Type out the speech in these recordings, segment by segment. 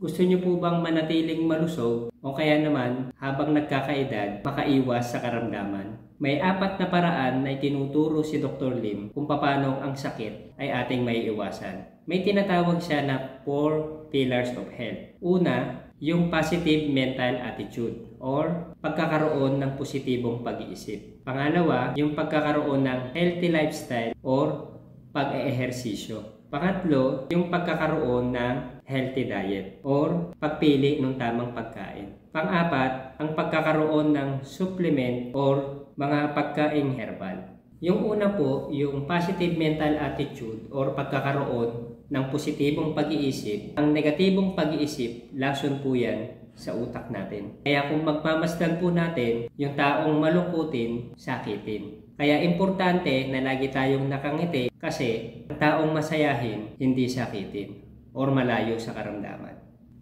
Gusto niyo po bang manatiling malusog o kaya naman habang nagkakaedad makaiwas sa karamdaman? May 4 na paraan na itinuturo si Dr. Lim kung paano ang sakit ay ating maiiwasan. May tinatawag siya na 4 pillars of health. Una, yung positive mental attitude or pagkakaroon ng positibong pag-iisip. Pangalawa, yung pagkakaroon ng healthy lifestyle or pag-eehersisyo. Pangatlo, yung pagkakaroon ng healthy diet or pagpili ng tamang pagkain. Pang-apat, ang pagkakaroon ng supplement or mga pagkaing herbal. Yung una po, yung positive mental attitude or pagkakaroon ng positibong pag-iisip. Ang negatibong pag-iisip, lason po yan sa utak natin. Kaya kung magmamasdan po natin, yung taong malungkutin, sakitin. Kaya importante na lagi tayong nakangiti kasi ang taong masayahin, hindi sakitin or malayo sa karamdaman.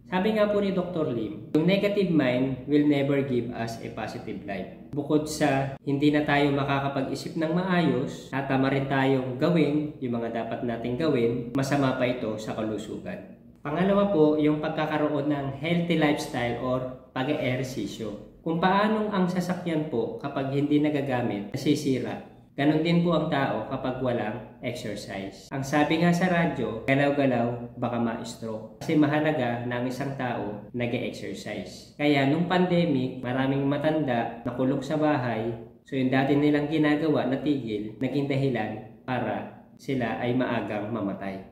Sabi nga po ni Dr. Lim, yung negative mind will never give us a positive life. Bukod sa hindi na tayo makakapag-isip ng maayos, tatama rin tayong gawin yung mga dapat nating gawin, masama pa ito sa kalusugan. Pangalawa po, yung pagkakaroon ng healthy lifestyle or pag-eehersisyo. Kung paanong ang sasakyan po kapag hindi nagagamit, nasisira. Ganon din po ang tao kapag walang exercise. Ang sabi nga sa radyo, galaw-galaw baka ma-stroke. Kasi mahalaga na ang isang tao nag-exercise. Kaya nung pandemic, maraming matanda nakulong sa bahay. So yung dati nilang ginagawa na tigil, naging dahilan para sila ay maagang mamatay.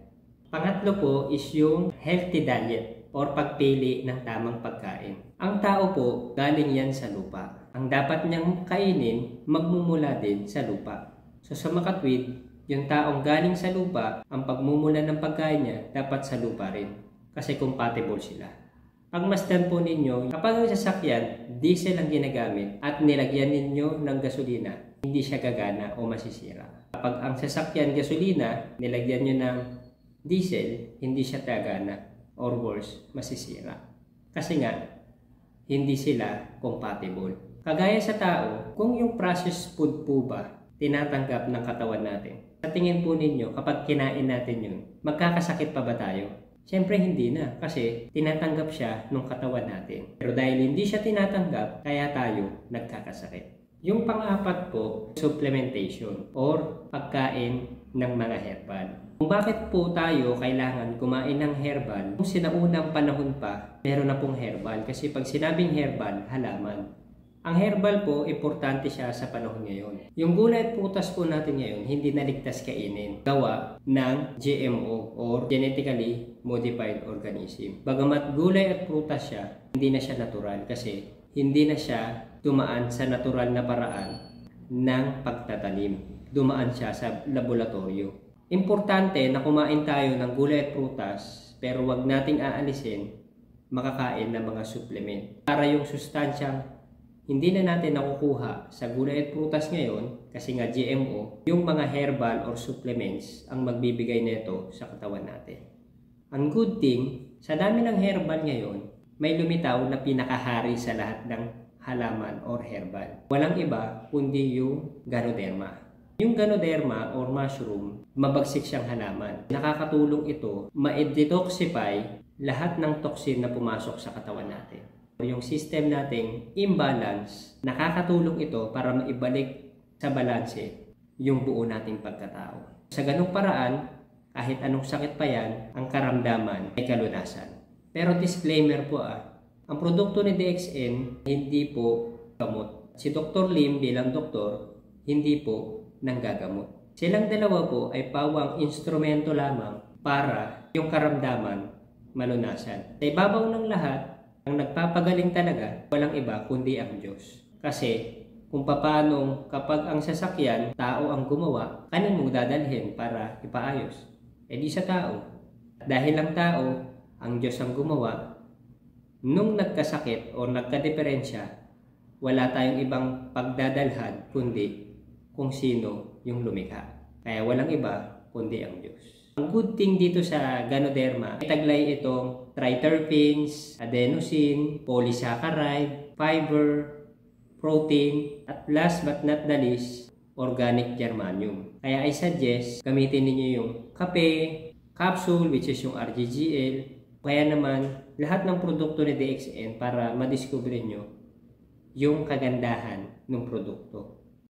Pangatlo po is yung healthy diet or pagpili ng tamang pagkain. Ang tao po, galing yan sa lupa. Ang dapat niyang kainin, magmumula din sa lupa. So sa makatwid, yung taong galing sa lupa, ang pagmumula ng pagkain niya, dapat sa lupa rin. Kasi compatible sila. Pagmasdan po ninyo, kapag ang sasakyan, diesel ang ginagamit at nilagyan ninyo ng gasolina, hindi siya gagana o masisira. Kapag ang sasakyan gasolina, nilagyan nyo ng diesel, hindi siya gagana or worse, masisira. Kasi nga, hindi sila compatible. Kagaya sa tao, kung yung processed food po ba tinatanggap ng katawan natin, sa tingin po ninyo kapag kinain natin yun, magkakasakit pa ba tayo? Siyempre hindi na kasi tinatanggap siya ng katawan natin. Pero dahil hindi siya tinatanggap, kaya tayo nagkakasakit. Yung pang-apat po, supplementation or pagkain ng mga herbal. Kung bakit po tayo kailangan kumain ng herbal, kung sinaunang panahon pa, meron na pong herbal. Kasi pag sinabing herbal, halaman. Ang herbal po, importante siya sa panahon ngayon. Yung gulay at prutas po natin ngayon, hindi naligtas kainin. Gawa ng GMO or genetically modified organism. Bagamat gulay at prutas siya, hindi na siya natural kasi hindi na siya dumaan sa natural na paraan ng pagtatanim. Dumaan siya sa laboratorio. Importante na kumain tayo ng gulay at prutas pero wag nating aalisin makakain ng mga supplement. Para yung sustansyang hindi na natin nakukuha sa gulay at prutas ngayon kasi nga GMO, yung mga herbal or supplements ang magbibigay nito sa katawan natin. Ang good thing, sa dami ng herbal ngayon, may lumitaw na pinakahari sa lahat ng halaman or herbal. Walang iba kundi yung Ganoderma. Yung Ganoderma or mushroom, mabagsik siyang halaman. Nakakatulong ito ma-detoxify lahat ng toxin na pumasok sa katawan natin. Yung system nating imbalance, nakakatulong ito para maibalik sa balanse yung buo nating pagkatao. Sa ganung paraan, kahit anong sakit pa yan, ang karamdaman ay kalunasan. Pero disclaimer po ang produkto ni DXN hindi po gamot. Si Dr. Lim bilang doktor, hindi po nanggagamot. Silang dalawa po ay pawang instrumento lamang para yung karamdaman malunasan. Sa ibabaw ng lahat, ang nagpapagaling talaga, walang iba kundi ang Diyos. Kasi kung paano kapag ang sasakyan, tao ang gumawa, kanin mo dadalhin para ipaayos? Eh di sa tao. Dahil ang tao, ang Diyos ang gumawa, nung nagkasakit o nagkadiferensya, wala tayong ibang pagdadalhan kundi kung sino yung lumikha. Kaya walang iba kundi ang Diyos. Ang good thing dito sa Ganoderma, taglay itong triterpenes, adenosine, polysaccharide, fiber, protein, at last but not the least, organic germanium. Kaya I suggest gamitin niyo yung kape, capsule which is yung RGGL, kaya naman lahat ng produkto ni DXN para madiscover nyo yung kagandahan ng produkto.